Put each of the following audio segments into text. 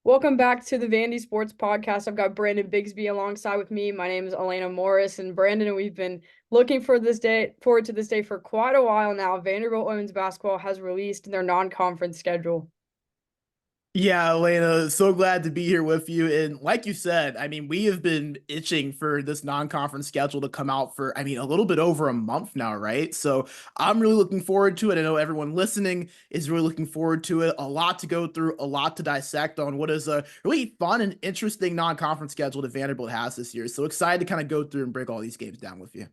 Welcome back to the Vandy Sports Podcast. I've got Brandon Bigsby alongside with me. My name is Elena Morris, and Brandon, we've been looking forward to this day for quite a while now. Vanderbilt women's basketball has released their non-conference schedule. Yeah, Elena, so glad to be here with you. And like you said, we have been itching for this non-conference schedule to come out for, a little bit over a month now, right? So I'm really looking forward to it. I know everyone listening is really looking forward to it. A lot to go through, a lot to dissect on what is a really fun and interesting non-conference schedule that Vanderbilt has this year. So excited to kind of go through and break all these games down with you.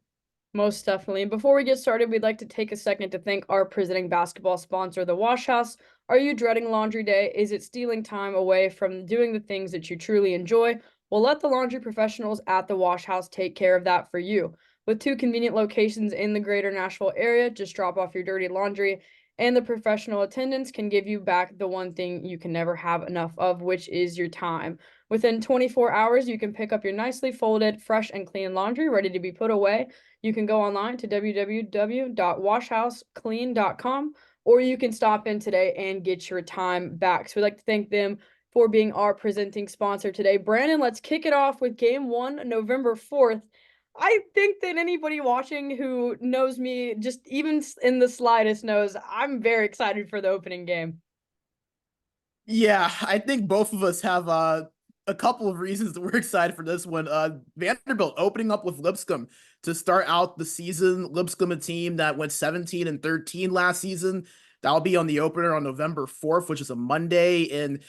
Most definitely. And before we get started, we'd like to take a second to thank our presenting basketball sponsor, the Wash House. Are you dreading laundry day? Is it stealing time away from doing the things that you truly enjoy? Well, let the laundry professionals at the Wash House take care of that for you. With two convenient locations in the greater Nashville area, just drop off your dirty laundry, and the professional attendants can give you back the one thing you can never have enough of, which is your time. Within 24 hours, you can pick up your nicely folded, fresh, and clean laundry ready to be put away. You can go online to www.washhouseclean.com, or you can stop in today and get your time back. So we'd like to thank them for being our presenting sponsor today. Brandon, let's kick it off with game one, November 4th. I think that anybody watching who knows me, just even in the slightest, knows I'm very excited for the opening game. Yeah, I think both of us have a couple of reasons that we're excited for this one. Vanderbilt opening up with Lipscomb to start out the season. Lipscomb, a team that went 17-13 last season. That'll be on the opener on November 4th, which is a Monday. And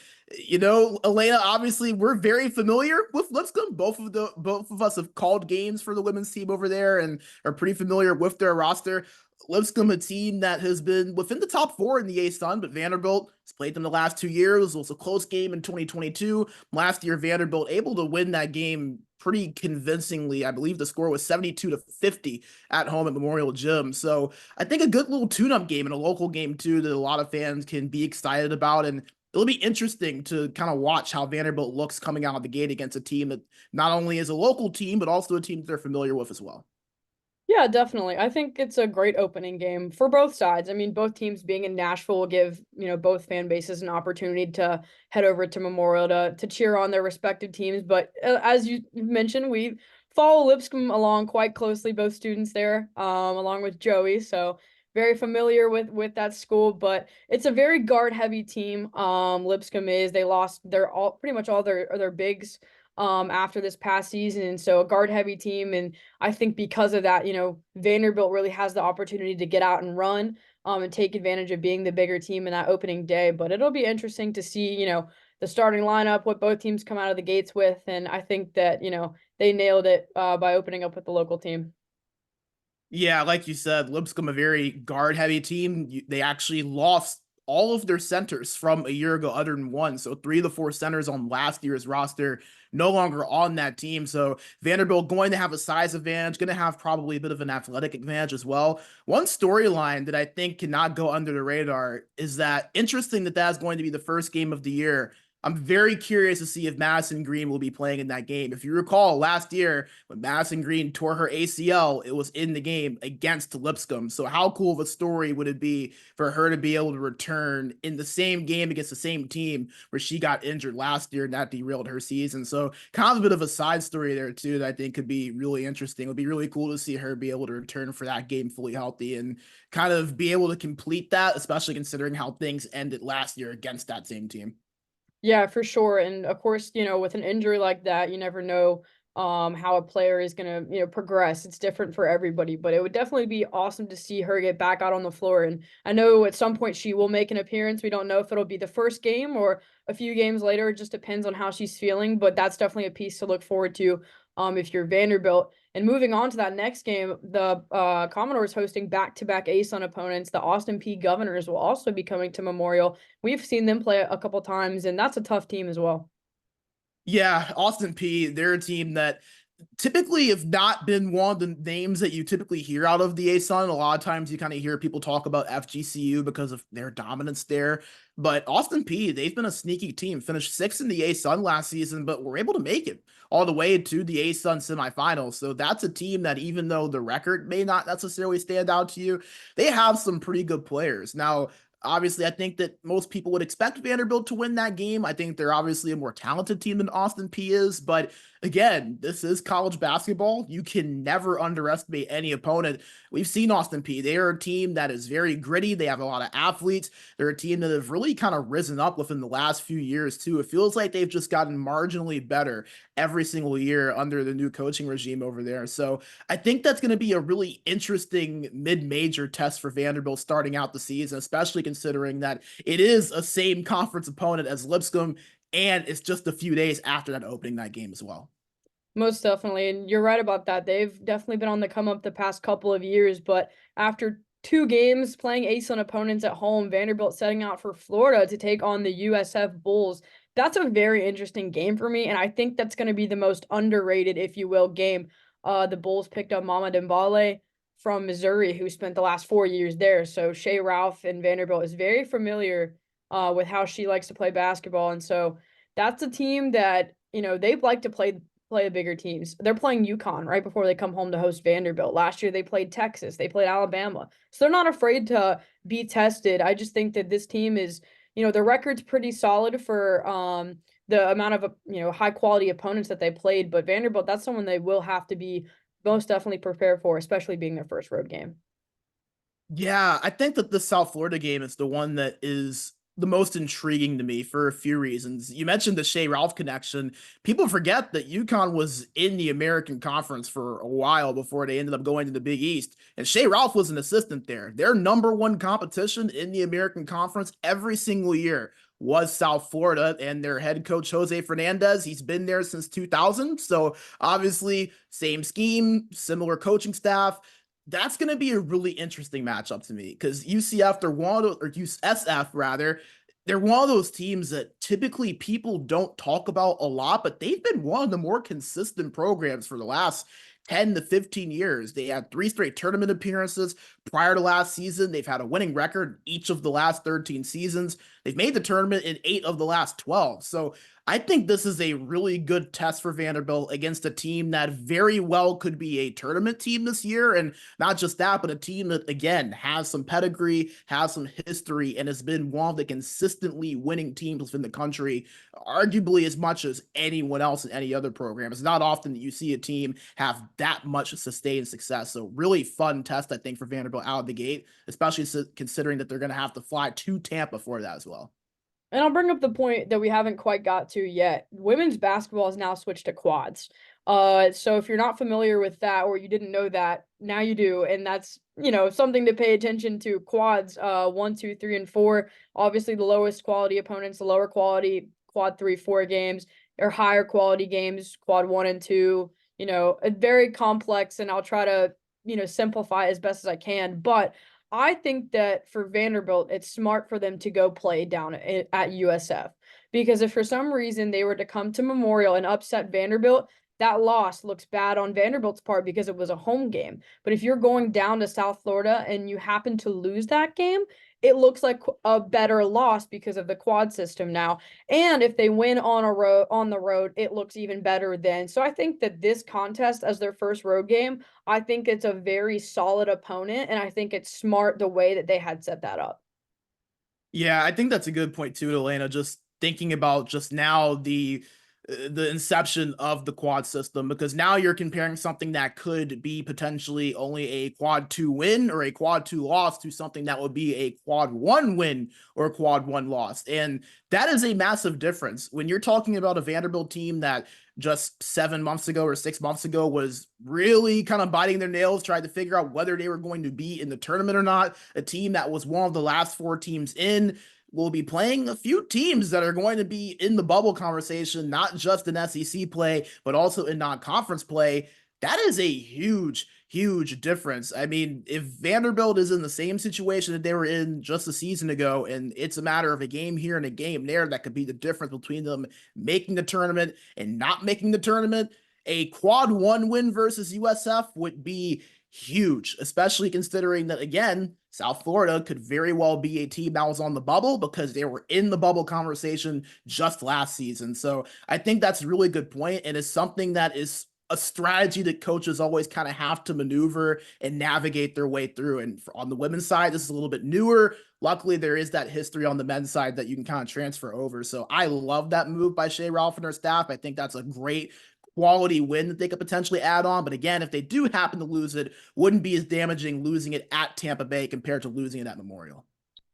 Elena, obviously we're very familiar with Lipscomb. Both of us have called games for the women's team over there and are pretty familiar with their roster. Lipscomb, a team that has been within the top four in the A-Sun, but Vanderbilt has played them the last 2 years. It was a close game in 2022. Last year, Vanderbilt able to win that game pretty convincingly. I believe the score was 72-50 at home at Memorial Gym. So I think a good little tune-up game and a local game too that a lot of fans can be excited about. And it'll be interesting to kind of watch how Vanderbilt looks coming out of the gate against a team that not only is a local team, but also a team that they're familiar with as well. Yeah, definitely. I think it's a great opening game for both sides. I mean, both teams being in Nashville will give, both fan bases an opportunity to head over to Memorial to cheer on their respective teams. But as you mentioned, we follow Lipscomb along quite closely, both students there, along with Joey. So very familiar with that school, but it's a very guard heavy team. Lipscomb is they lost pretty much all their bigs after this past season. And so a guard heavy team. And I think because of that, Vanderbilt really has the opportunity to get out and run and take advantage of being the bigger team in that opening day. But it'll be interesting to see, the starting lineup, what both teams come out of the gates with. And I think that, they nailed it by opening up with the local team. Yeah, like you said, Lipscomb, a very guard heavy team. They actually lost all of their centers from a year ago, other than one. So three of the four centers on last year's roster no longer on that team. So Vanderbilt going to have a size advantage, going to have probably a bit of an athletic advantage as well. One storyline that I think cannot go under the radar is that interesting that that's going to be the first game of the year. I'm very curious to see if Madison Green will be playing in that game. If you recall last year when Madison Green tore her ACL, it was in the game against Lipscomb. So how cool of a story would it be for her to be able to return in the same game against the same team where she got injured last year and that derailed her season? So kind of a bit of a side story there too that I think could be really interesting. It would be really cool to see her be able to return for that game fully healthy and kind of be able to complete that, especially considering how things ended last year against that same team. Yeah, for sure. And of course, with an injury like that, you never know how a player is gonna, progress. It's different for everybody, but it would definitely be awesome to see her get back out on the floor. And I know at some point she will make an appearance. We don't know if it'll be the first game or a few games later. It just depends on how she's feeling, but that's definitely a piece to look forward to if you're Vanderbilt. And moving on to that next game, the Commodores hosting back-to-back ASUN opponents. The Austin Peay Governors will also be coming to Memorial. We've seen them play a couple times, and that's a tough team as well. Yeah, Austin Peay, they're a team that typically have not been one of the names that you typically hear out of the ASUN. A lot of times you kind of hear people talk about FGCU because of their dominance there. But Austin Peay, they've been a sneaky team, finished sixth in the ASUN last season, but were able to make it all the way to the ASUN semifinals. So that's a team that even though the record may not necessarily stand out to you, they have some pretty good players. Now, Obviously, I think that most people would expect Vanderbilt to win that game. I think they're obviously a more talented team than Austin P is, but again, this is college basketball. You can never underestimate any opponent. We've seen Austin P. They are a team that is very gritty. They have a lot of athletes. They're a team that have really kind of risen up within the last few years, too. It feels like they've just gotten marginally better every single year under the new coaching regime over there. So I think that's going to be a really interesting mid-major test for Vanderbilt starting out the season, especially considering that it is a same conference opponent as Lipscomb, and it's just a few days after that opening night game as well. Most definitely. And you're right about that. They've definitely been on the come up the past couple of years. But after two games playing ace-on opponents at home, Vanderbilt setting out for Florida to take on the USF Bulls. That's a very interesting game for me. And I think that's going to be the most underrated, if you will, game. The Bulls picked up Mama Dembele from Missouri, who spent the last 4 years there. So Shea Ralph and Vanderbilt is very familiar with how she likes to play basketball. And so that's a team that, they like to play the bigger teams. They're playing UConn right before they come home to host Vanderbilt. Last year they played Texas, they played Alabama. So they're not afraid to be tested. I just think that this team is, their record's pretty solid for the amount of high quality opponents that they played, but Vanderbilt, that's someone they will have to be most definitely prepared for, especially being their first road game. Yeah, I think that the South Florida game is the one that is the most intriguing to me for a few reasons. You mentioned the Shea Ralph connection. People forget that UConn was in the American Conference for a while before they ended up going to the Big East. And Shea Ralph was an assistant there. Their number one competition in the American Conference every single year was South Florida, and their head coach, Jose Fernandez, he's been there since 2000. So obviously, same scheme, similar coaching staff. That's going to be a really interesting matchup to me because UCF, they're one of those, or USF rather, they're one of those teams that typically people don't talk about a lot, but they've been one of the more consistent programs for the last 10 to 15 years. They had 3 straight tournament appearances prior to last season. They've had a winning record each of the last 13 seasons. They've made the tournament in 8 of the last 12. So I think this is a really good test for Vanderbilt against a team that very well could be a tournament team this year. And not just that, but a team that, again, has some pedigree, has some history, and has been one of the consistently winning teams within the country, arguably as much as anyone else in any other program. It's not often that you see a team have that much sustained success. So really fun test, I think, for Vanderbilt out of the gate, especially considering that they're going to have to fly to Tampa for that as well. And I'll bring up the point that we haven't quite got to yet. Women's basketball has now switched to quads. So if you're not familiar with that or you didn't know that, now you do. And that's, something to pay attention to. Quads, 1, 2, 3, and 4. Obviously the lowest quality opponents, the lower quality quad 3, 4 games, or higher quality games, quad 1 and 2, a very complex, and I'll try to, simplify as best as I can. But I think that for Vanderbilt, it's smart for them to go play down at USF, because if for some reason they were to come to Memorial and upset Vanderbilt, that loss looks bad on Vanderbilt's part because it was a home game. But if you're going down to South Florida and you happen to lose that game, it looks like a better loss because of the quad system now. And if they win on the road, it looks even better then. So I think that this contest as their first road game, I think it's a very solid opponent, and I think it's smart the way that they had set that up. Yeah, I think that's a good point too, Elena. Just thinking about just now the inception of the quad system, because now you're comparing something that could be potentially only a quad 2 win or a quad 2 loss to something that would be a quad 1 win or a quad 1 loss. And that is a massive difference when you're talking about a Vanderbilt team that just 7 months ago or 6 months ago was really kind of biting their nails, trying to figure out whether they were going to be in the tournament or not. A team that was one of the last 4 teams in will be playing a few teams that are going to be in the bubble conversation, not just in SEC play, but also in non-conference play. That is a huge, huge difference. I mean, if Vanderbilt is in the same situation that they were in just a season ago, and it's a matter of a game here and a game there, that could be the difference between them making the tournament and not making the tournament. A quad 1 win versus USF would be huge, especially considering that, again, South Florida could very well be a team that was on the bubble because they were in the bubble conversation just last season. So I think that's a really good point, and it's something that is a strategy that coaches always kind of have to maneuver and navigate their way through. And on the women's side, this is a little bit newer. Luckily, there is that history on the men's side that you can kind of transfer over. So I love that move by Shea Ralph and her staff. I think that's a great quality win that they could potentially add on. But again, if they do happen to lose it, wouldn't be as damaging losing it at Tampa Bay compared to losing it at Memorial.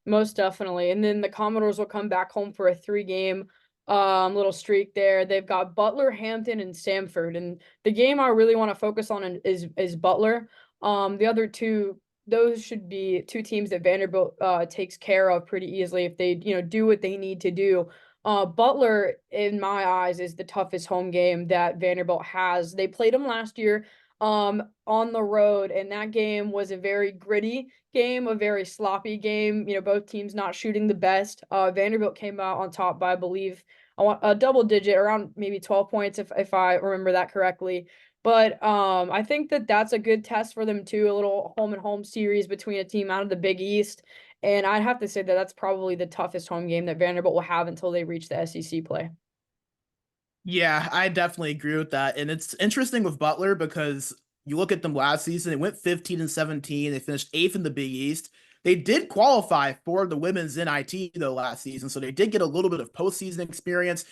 Most definitely. And then the Commodores will come back home for a 3-game little streak there. They've got Butler, Hampton, and Stamford. And the game I really want to focus on is Butler. The other two, those should be two teams that Vanderbilt takes care of pretty easily if they, do what they need to do. Butler, in my eyes, is the toughest home game that Vanderbilt has. They played them last year on the road, and that game was a very gritty game, a very sloppy game. Both teams not shooting the best. Vanderbilt came out on top by, I believe, I want a double digit, around maybe 12 points if I remember that correctly. But I think that that's a good test for them too, a little home and home series between a team out of the Big East. And I'd have to say that that's probably the toughest home game that Vanderbilt will have until they reach the SEC play. Yeah, I definitely agree with that. And it's interesting with Butler because you look at them last season, they went 15-17. They finished eighth in the Big East. They did qualify for the women's NIT though last season, so they did get a little bit of postseason experience.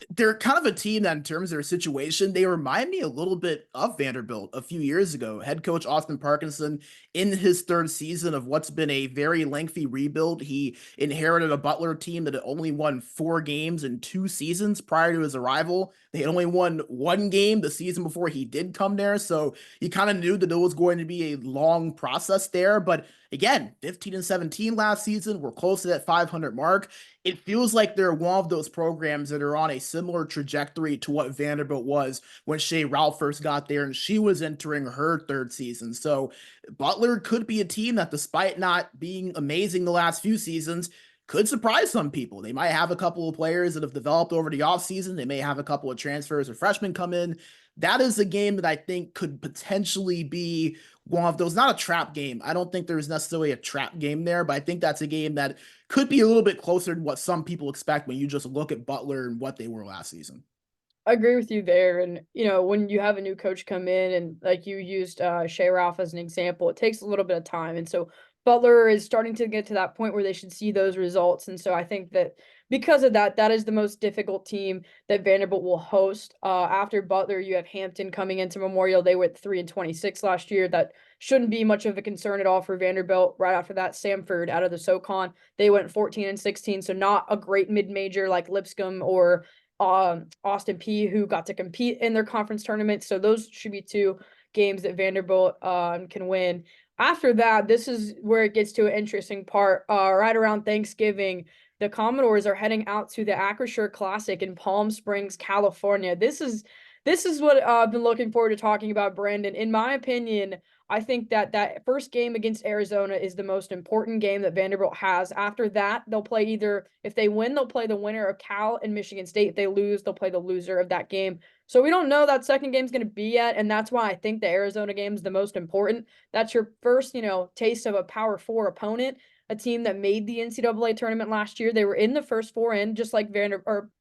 They're kind of a team that in terms of their situation, they remind me a little bit of Vanderbilt a few years ago. Head coach Austin Parkinson, in his third season of what's been a very lengthy rebuild, he inherited a Butler team that had only won 4 games in 2 seasons prior to his arrival. They had only won 1 game the season before he did come there. So you kind of knew that it was going to be a long process there. But again, 15-17 last season, we're close to that 500 mark. It feels like they're one of those programs that are on a similar trajectory to what Vanderbilt was when Shea Ralph first got there and she was entering her third season. So Butler could be a team that, despite not being amazing the last few seasons, could surprise some people. They might have a couple of players that have developed over the offseason. They may have a couple of transfers or freshmen come in. That is a game that I think could potentially be one of those, not a trap game. I don't think there's necessarily a trap game there, but I think that's a game that could be a little bit closer to what some people expect when you just look at Butler and what they were last season. I agree with you there. And, when you have a new coach come in and like you used Shea Ralph as an example, it takes a little bit of time. And so Butler is starting to get to that point where they should see those results. And so I think that because of that, that is the most difficult team that Vanderbilt will host. After Butler, you have Hampton coming into Memorial. They went 3-26 last year. That shouldn't be much of a concern at all for Vanderbilt. Right after that, Samford out of the SoCon, they went 14-16. So not a great mid-major like Lipscomb or Austin P, who got to compete in their conference tournament. So those should be two games that Vanderbilt can win. After that, this is where it gets to an interesting part. Right around Thanksgiving, the Commodores are heading out to the Acrisure Classic in Palm Springs, California. This is what I've been looking forward to talking about, Brandon. In my opinion, I think that first game against Arizona is the most important game that Vanderbilt has. After that, they'll play either, if they win, they'll play the winner of Cal and Michigan State. If they lose, they'll play the loser of that game. So we don't know that second game's going to be yet, and that's why I think the Arizona game is the most important. That's your first, taste of a Power Four opponent, a team that made the NCAA tournament last year. They were in the first four in, just like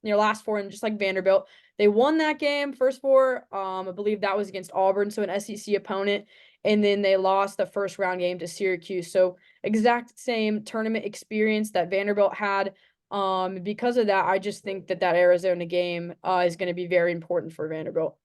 last four in, just like Vanderbilt. They won that game, first four. I believe that was against Auburn, so an SEC opponent. And then they lost the first round game to Syracuse. So exact same tournament experience that Vanderbilt had. Because of that, I just think that Arizona game is going to be very important for Vanderbilt.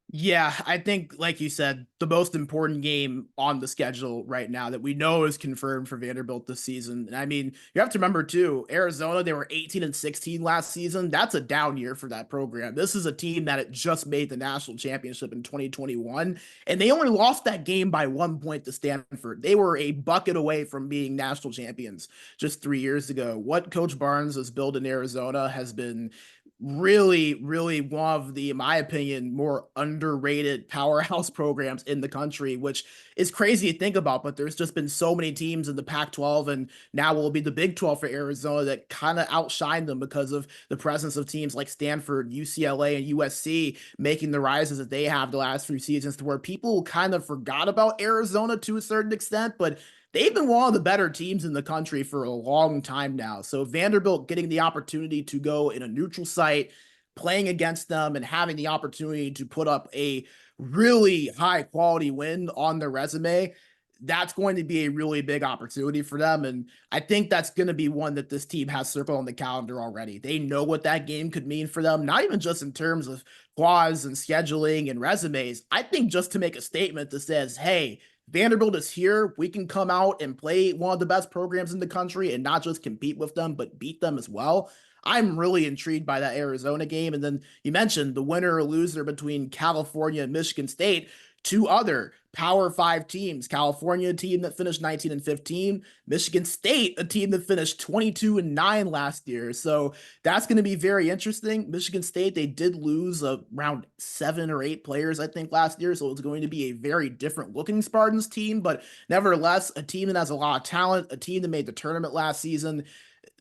Yeah, I think, like you said, the most important game on the schedule right now that we know is confirmed for Vanderbilt this season. And I mean, you have to remember too, Arizona, they were 18-16 last season. That's a down year for that program. This is a team that had just made the national championship in 2021, and they only lost that game by 1 point to Stanford. They were a bucket away from being national champions just 3 years ago. What Coach Barnes has built in Arizona has been really, really one of the, in my opinion, more underrated powerhouse programs in the country, which is crazy to think about. But there's just been so many teams in the Pac-12 and now will be the Big 12 for Arizona that kind of outshine them because of the presence of teams like Stanford, UCLA, and USC making the rises that they have the last few seasons, to where people kind of forgot about Arizona to a certain extent. But they've been one of the better teams in the country for a long time now. So Vanderbilt getting the opportunity to go in a neutral site, playing against them and having the opportunity to put up a really high quality win on their resume, that's going to be a really big opportunity for them. And I think that's going to be one that this team has circled on the calendar already. They know what that game could mean for them, not even just in terms of quads and scheduling and resumes. I think just to make a statement that says, hey, Vanderbilt is here. We can come out and play one of the best programs in the country and not just compete with them, but beat them as well. I'm really intrigued by that Arizona game. And then you mentioned the winner or loser between California and Michigan State, two other Power Five teams. California, a team that finished 19-15, Michigan State, a team that finished 22-9 last year. So that's going to be very interesting. Michigan State, they did lose around 7 or 8 players, I think, last year. So it's going to be a very different looking Spartans team, but nevertheless, a team that has a lot of talent, a team that made the tournament last season.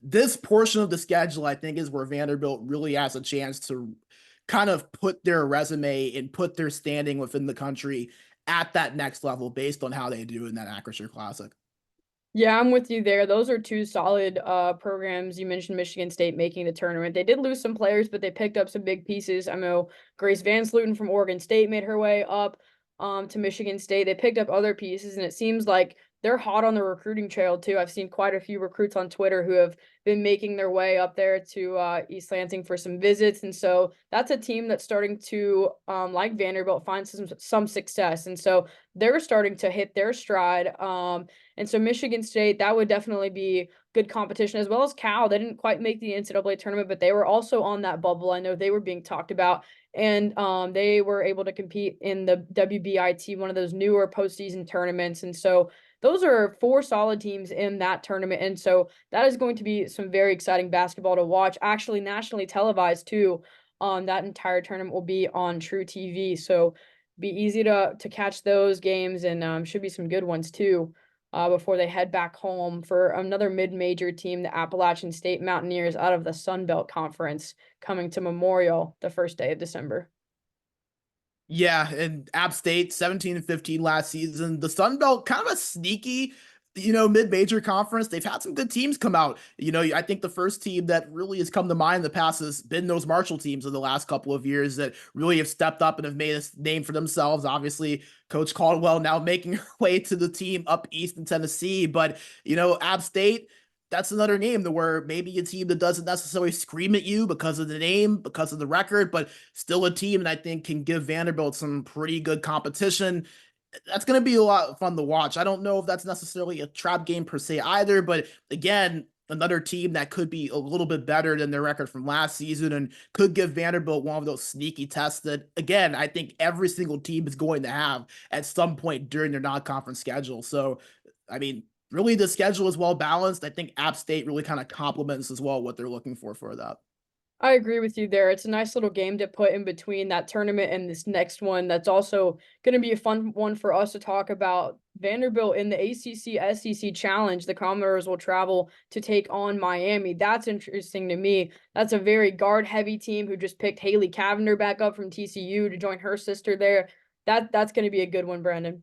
This portion of the schedule, I think, is where Vanderbilt really has a chance to kind of put their resume and put their standing within the country at that next level based on how they do in that Acrisure Classic. Yeah, I'm with you there. Those are two solid programs. You mentioned Michigan State making the tournament. They did lose some players, but they picked up some big pieces. I know Grace Van Sluten from Oregon State made her way up to Michigan State. They picked up other pieces, and it seems like they're hot on the recruiting trail too. I've seen quite a few recruits on Twitter who have been making their way up there to East Lansing for some visits, and so that's a team that's starting to, like Vanderbilt, find some success, and so they're starting to hit their stride. And so Michigan State, that would definitely be good competition, as well as Cal. They didn't quite make the NCAA tournament, but they were also on that bubble. I know they were being talked about, and they were able to compete in the WBIT, one of those newer postseason tournaments. And so those are 4 solid teams in that tournament. And so that is going to be some very exciting basketball to watch, actually nationally televised too. That entire tournament will be on True TV. So be easy to catch those games, and should be some good ones too. Before they head back home for another mid-major team, the Appalachian State Mountaineers out of the Sun Belt Conference, coming to Memorial the first day of December. Yeah, and App State 17-15 last season. The Sun Belt, kind of a sneaky, mid-major conference. They've had some good teams come out. I think the first team that really has come to mind in the past has been those Marshall teams of the last couple of years that really have stepped up and have made a name for themselves. Obviously, Coach Caldwell now making her way to the team up east in Tennessee. But, App State, that's another name to where maybe a team that doesn't necessarily scream at you because of the name, because of the record, but still a team that I think can give Vanderbilt some pretty good competition. That's going to be a lot of fun to watch. I don't know if that's necessarily a trap game per se either, but again, another team that could be a little bit better than their record from last season and could give Vanderbilt one of those sneaky tests that, again, I think every single team is going to have at some point during their non-conference schedule. So, I mean, really the schedule is well balanced. I think App State really kind of complements as well what they're looking for that. I agree with you there. It's a nice little game to put in between that tournament and this next one. That's also going to be a fun one for us to talk about. Vanderbilt in the ACC SEC Challenge. The Commodores will travel to take on Miami. That's interesting to me. That's a very guard-heavy team who just picked Haley Cavender back up from TCU to join her sister there. That's going to be a good one, Brandon.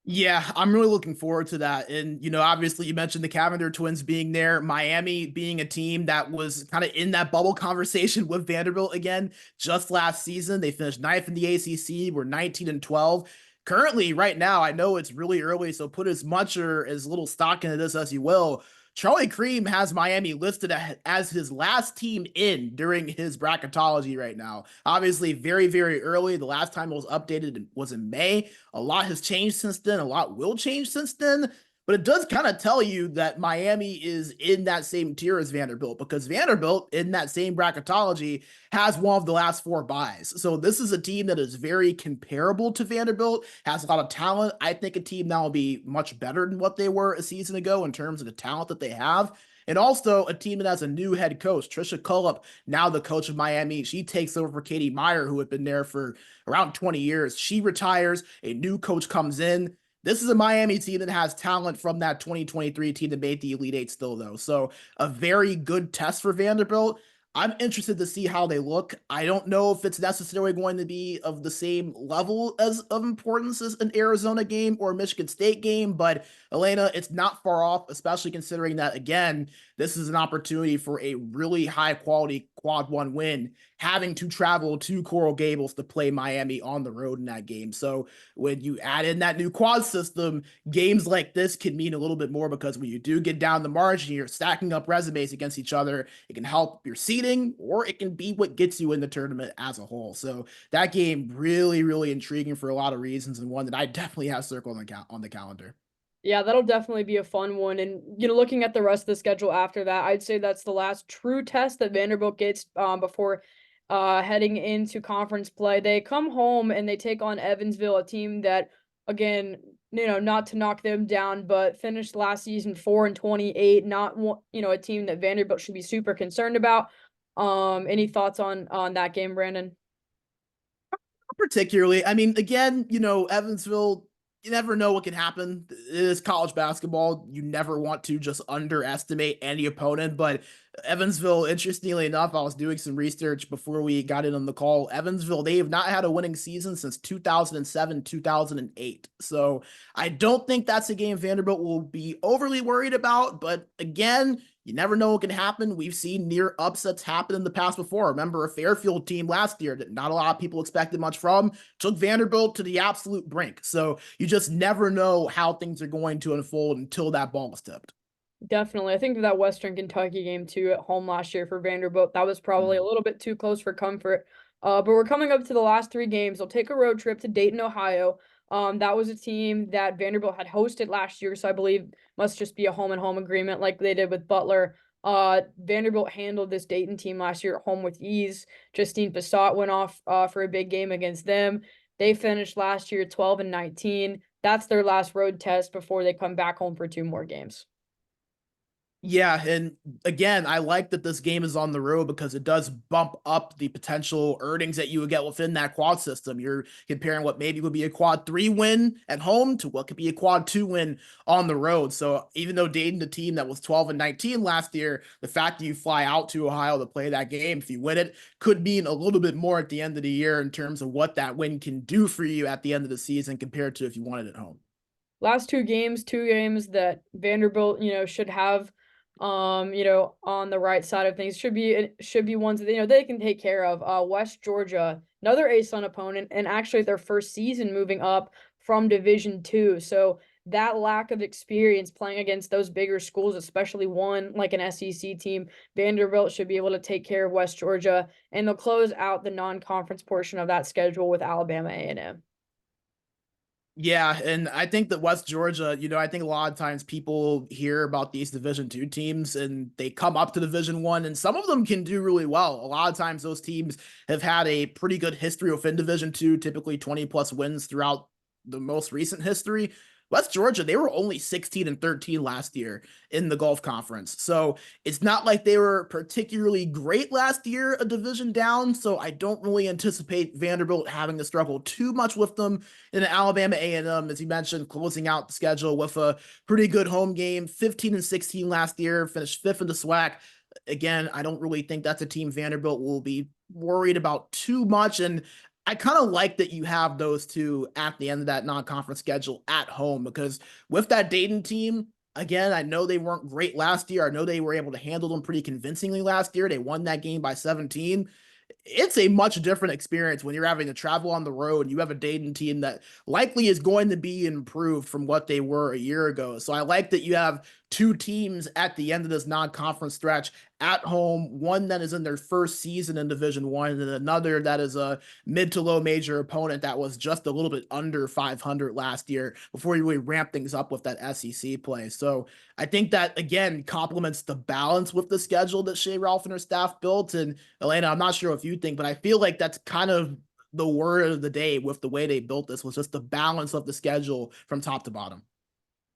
Yeah, I'm really looking forward to that. And, obviously you mentioned the Cavender twins being there, Miami being a team that was kind of in that bubble conversation with Vanderbilt again just last season. They finished 9th in the ACC, were 19-12. Currently, right now, I know it's really early, so put as much or as little stock into this as you will. Charlie Cream has Miami listed as his last team in during his bracketology right now. Obviously, very, very early. The last time it was updated was in May. A lot has changed since then. A lot will change since then. But it does kind of tell you that Miami is in that same tier as Vanderbilt, because Vanderbilt in that same bracketology has one of the last 4 buys. So this is a team that is very comparable to Vanderbilt, has a lot of talent. I think a team now will be much better than what they were a season ago in terms of the talent that they have. And also a team that has a new head coach, Trisha Cullop, now the coach of Miami. She takes over for Katie Meyer, who had been there for around 20 years. She retires. A new coach comes in. This is a Miami team that has talent from that 2023 team that made the Elite Eight still, though. So a very good test for Vanderbilt. I'm interested to see how they look. I don't know if it's necessarily going to be of the same level as of importance as an Arizona game or a Michigan State game, but Elena, it's not far off, especially considering that, again, this is an opportunity for a really high quality quad one win, having to travel to Coral Gables to play Miami on the road in that game. So when you add in that new quad system, games like this can mean a little bit more, because when you do get down the margin, you're stacking up resumes against each other. It can help your seeding, or it can be what gets you in the tournament as a whole. So that game really, really intriguing for a lot of reasons, and one that I definitely have circled on the calendar. Yeah, that'll definitely be a fun one. And looking at the rest of the schedule after that, I'd say that's the last true test that Vanderbilt gets before heading into conference play. They come home and they take on Evansville, a team that, again, not to knock them down, but finished last season 4-28. Not a team that Vanderbilt should be super concerned about. Any thoughts on that game, Brandon? Particularly, I mean, again, Evansville, you never know what can happen. It is college basketball. You never want to just underestimate any opponent. But Evansville, interestingly enough, I was doing some research before we got in on the call. Evansville, they have not had a winning season since 2007, 2008. So I don't think that's a game Vanderbilt will be overly worried about. But again, you never know what can happen. We've seen near upsets happen in the past before. Remember a Fairfield team last year that not a lot of people expected much from, took Vanderbilt to the absolute brink. So you just never know how things are going to unfold until that ball is tipped. Definitely. I think that Western Kentucky game too at home last year for Vanderbilt, that was probably a little bit too close for comfort. But we're coming up to the last three games. They'll take a road trip to Dayton, Ohio. That was a team that Vanderbilt had hosted last year, so I believe must just be a home and home agreement like they did with Butler. Vanderbilt handled this Dayton team last year at home with ease. Justine Passat went off for a big game against them. They finished last year 12-19. That's their last road test before they come back home for two more games. Yeah, and again, I like that this game is on the road because it does bump up the potential earnings that you would get within that quad system. You're comparing what maybe would be a quad 3 win at home to what could be a quad 2 win on the road. So even though Dayton, the team that was 12-19 last year, the fact that you fly out to Ohio to play that game, if you win it, could mean a little bit more at the end of the year in terms of what that win can do for you at the end of the season compared to if you won it at home. Last two games that Vanderbilt, should have on the right side of things should be ones that they can take care of. West Georgia, another A-Sun opponent, and actually their first season moving up from Division Two. So that lack of experience playing against those bigger schools, especially one like an SEC team, Vanderbilt should be able to take care of West Georgia, and they'll close out the non-conference portion of that schedule with Alabama A&M. Yeah, and I think that West Georgia, I think a lot of times people hear about these Division 2 teams and they come up to Division 1, and some of them can do really well. A lot of times those teams have had a pretty good history within Division 2, typically 20 plus wins throughout the most recent history. West Georgia, they were only 16-13 last year in the Gulf Conference. So it's not like they were particularly great last year, a division down. So I don't really anticipate Vanderbilt having to struggle too much with them in Alabama A&M, as you mentioned, closing out the schedule with a pretty good home game, 15-16 last year, finished fifth in the SWAC. Again, I don't really think that's a team Vanderbilt will be worried about too much. And I kind of like that you have those two at the end of that non-conference schedule at home, because with that Dayton team, again, I know they weren't great last year. I know they were able to handle them pretty convincingly last year. They won that game by 17. It's a much different experience when you're having to travel on the road and you have a Dayton team that likely is going to be improved from what they were a year ago. So I like that you have two teams at the end of this non-conference stretch at home, one that is in their first season in Division 1, and another that is a mid to low major opponent that was just a little bit under 500 last year before you really ramp things up with that SEC play. So I think that, again, complements the balance with the schedule that Shea Ralph and her staff built. And Elena, I'm not sure if you think, but I feel like that's kind of the word of the day with the way they built this, was just the balance of the schedule from top to bottom.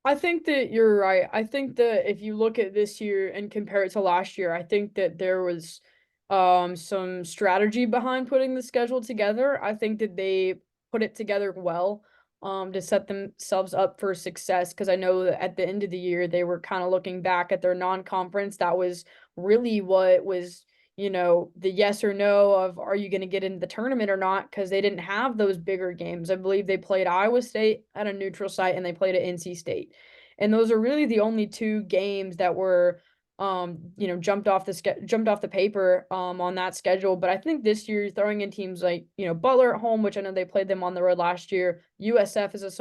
I think that you're right. I think that if you look at this year and compare it to last year, I think that there was some strategy behind putting the schedule together. I think that they put it together well to set themselves up for success, because I know that at the end of the year they were kind of looking back at their non-conference. That was really what was the yes or no of are you going to get into the tournament or not, because they didn't have those bigger games. I believe they played Iowa State at a neutral site and they played at NC State. And those are really the only two games that were jumped off the paper on that schedule. But I think this year throwing in teams like, Butler at home, which I know they played them on the road last year. USF's a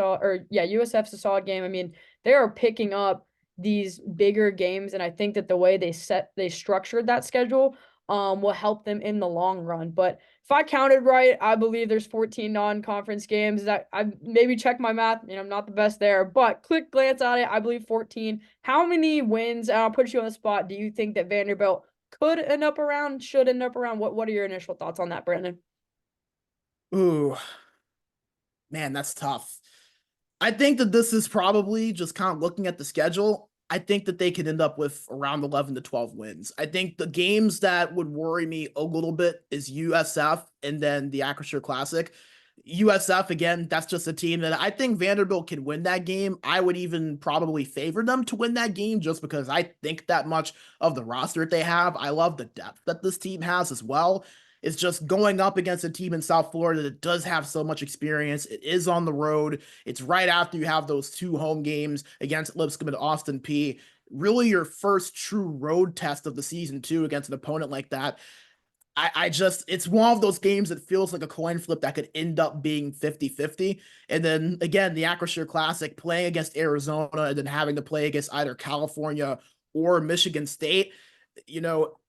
solid game. I mean, they are picking up these bigger games, and I think that the way they structured that schedule will help them in the long run. But if I counted right, I believe there's 14 non-conference games. That I maybe check my math. I'm not the best there, but quick glance at it, I believe 14. How many wins? I'll put you on the spot. Do you think that Vanderbilt could end up around? Should end up around? What are your initial thoughts on that, Brandon? Ooh, man, that's tough. I think that this is probably just kind of looking at the schedule. I think that they could end up with around 11 to 12 wins. I think the games that would worry me a little bit is USF and then the Acrisure Classic. USF, again, that's just a team that I think Vanderbilt can win that game. I would even probably favor them to win that game just because I think that much of the roster that they have. I love the depth that this team has as well. It's just going up against a team in South Florida that does have so much experience. It is on the road. It's right after you have those two home games against Lipscomb and Austin Peay. Really your first true road test of the season, too, against an opponent like that. I just, it's one of those games that feels like a coin flip that could end up being 50-50. And then again, the Acrisure Classic, playing against Arizona and then having to play against either California or Michigan State.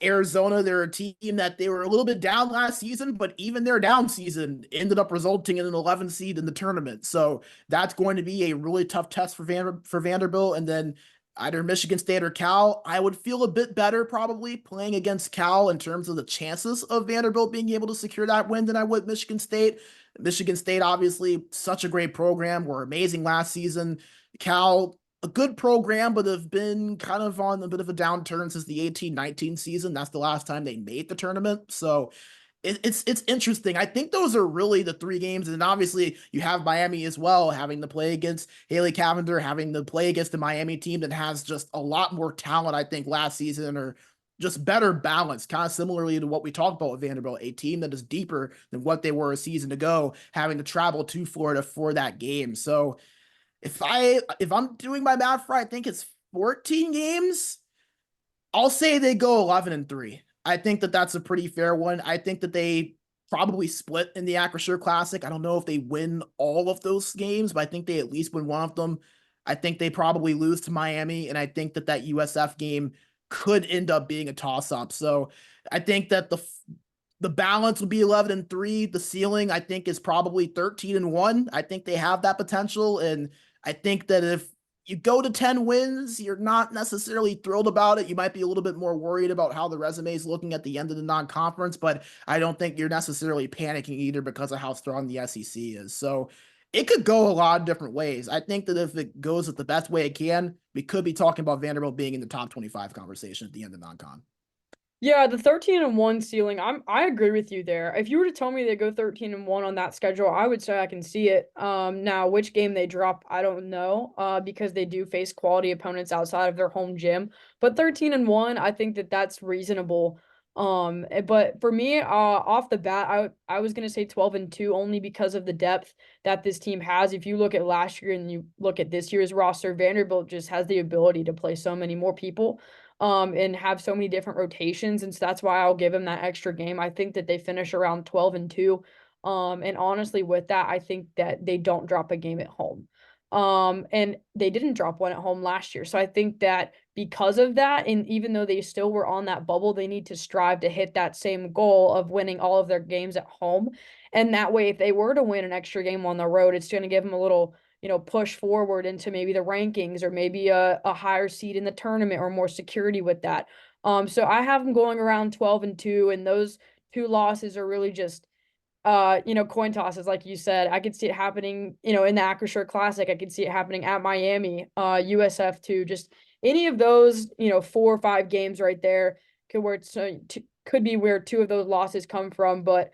Arizona, they're a team that they were a little bit down last season, but even their down season ended up resulting in an 11 seed in the tournament. So that's going to be a really tough test for Vanderbilt. And then either Michigan State or Cal, I would feel a bit better probably playing against Cal in terms of the chances of Vanderbilt being able to secure that win than I would Michigan State. Michigan State, obviously, such a great program, were amazing last season. Cal, a good program, but have been kind of on a bit of a downturn since the 18-19 season. That's the last time they made the tournament. So it's interesting. I think those are really the three games, and obviously you have Miami as well, having to play against Haley Cavender, having to play against the Miami team that has just a lot more talent. I think last season, or just better balance, kind of similarly to what we talked about with Vanderbilt, a team that is deeper than what they were a season ago, having to travel to Florida for that game. So if I'm doing my math right, I think it's 14 games. I'll say they go 11-3. I think that that's a pretty fair one. I think that they probably split in the Acrisure Classic. I don't know if they win all of those games, but I think they at least win one of them. I think they probably lose to Miami, and I think that USF game could end up being a toss-up. So I think that the balance would be 11-3. The ceiling, I think, is probably 13-1. I think they have that potential, and I think that if you go to 10 wins, you're not necessarily thrilled about it. You might be a little bit more worried about how the resume is looking at the end of the non-conference, but I don't think you're necessarily panicking either because of how strong the SEC is. So it could go a lot of different ways. I think that if it goes the best way it can, we could be talking about Vanderbilt being in the top 25 conversation at the end of non-con. Yeah, the 13-1 ceiling, I agree with you there. If you were to tell me they go 13-1 on that schedule, I would say I can see it. Now which game they drop, I don't know, because they do face quality opponents outside of their home gym. But 13-1, I think that that's reasonable. But for me, off the bat, I was gonna say 12-2 only because of the depth that this team has. If you look at last year and you look at this year's roster, Vanderbilt just has the ability to play so many more people and have so many different rotations. And so that's why I'll give him that extra game. I think that they finish around 12-2. And honestly, with that, I think that they don't drop a game at home. And they didn't drop one at home last year. So I think that because of that, and even though they still were on that bubble, they need to strive to hit that same goal of winning all of their games at home. And that way, if they were to win an extra game on the road, it's going to give them a little push forward into maybe the rankings or maybe a higher seed in the tournament or more security with that. So I have them going around 12-2, and those two losses are really just coin tosses, like you said. I could see it happening, in the Acrisure Classic. I could see it happening at Miami, USF too. Just any of those, 4 or 5 games right there could be where two of those losses come from. But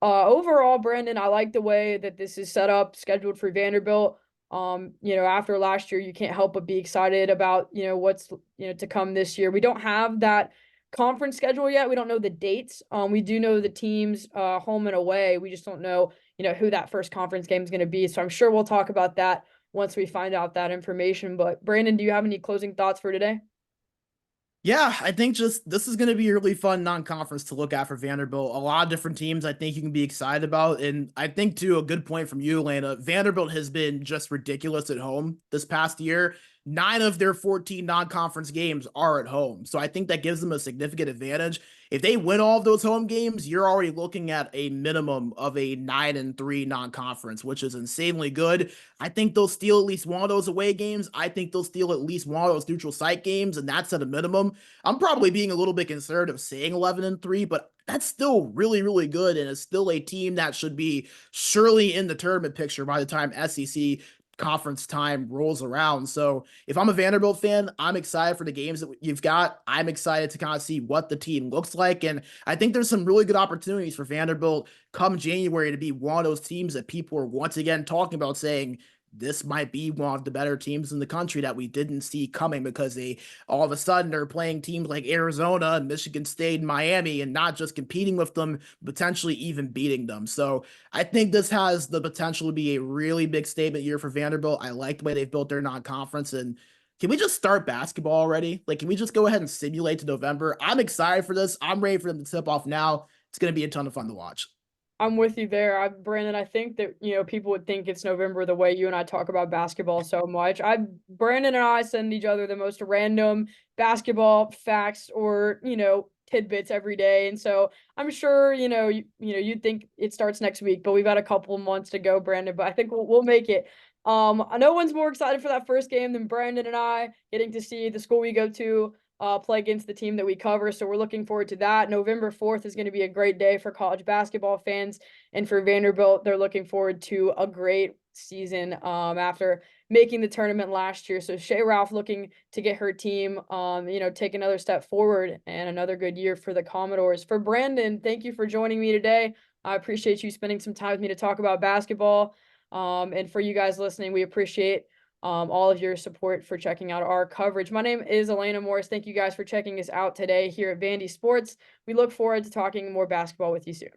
overall, Brandon, I like the way that this is set up, scheduled for Vanderbilt. After last year, you can't help but be excited about, what's, to come this year. We don't have that conference schedule yet. We don't know the dates. We do know the teams home and away. We just don't know, who that first conference game is going to be. So I'm sure we'll talk about that once we find out that information. But Brandon, do you have any closing thoughts for today? Yeah, I think just this is going to be a really fun non-conference to look at for Vanderbilt. A lot of different teams I think you can be excited about. And I think, too, a good point from you, Elena. Vanderbilt has been just ridiculous at home this past year. 9 of their 14 non-conference games are at home. So I think that gives them a significant advantage. If they win all of those home games, you're already looking at a minimum of a 9-3 non-conference, which is insanely good. I think they'll steal at least one of those away games. I think they'll steal at least one of those neutral site games, and that's at a minimum. I'm probably being a little bit conservative saying 11-3, but that's still really, really good, and it's still a team that should be surely in the tournament picture by the time SEC conference time rolls around. So if I'm a Vanderbilt fan, I'm excited for the games that you've got. I'm excited to kind of see what the team looks like. And I think there's some really good opportunities for Vanderbilt come January to be one of those teams that people are once again talking about saying, this might be one of the better teams in the country that we didn't see coming because they all of a sudden are playing teams like Arizona and Michigan State and Miami and not just competing with them, potentially even beating them. So I think this has the potential to be a really big statement year for Vanderbilt. I like the way they've built their non-conference. And can we just start basketball already? Like, can we just go ahead and simulate to November? I'm excited for this. I'm ready for them to tip off now. It's going to be a ton of fun to watch. I'm with you there. Brandon, I think that, people would think it's November the way you and I talk about basketball so much. Brandon and I send each other the most random basketball facts or, tidbits every day. And so I'm sure, you'd think it starts next week, but we've got a couple of months to go, Brandon, but I think we'll make it. No one's more excited for that first game than Brandon and I getting to see the school we go to play against the team that we cover. So we're looking forward to that. November 4th is going to be a great day for college basketball fans. And for Vanderbilt, they're looking forward to a great season after making the tournament last year. So Shea Ralph looking to get her team, take another step forward and another good year for the Commodores. For Brandon, thank you for joining me today. I appreciate you spending some time with me to talk about basketball. And for you guys listening, we appreciate all of your support for checking out our coverage. My name is Elena Morris. Thank you guys for checking us out today here at Vandy Sports. We look forward to talking more basketball with you soon.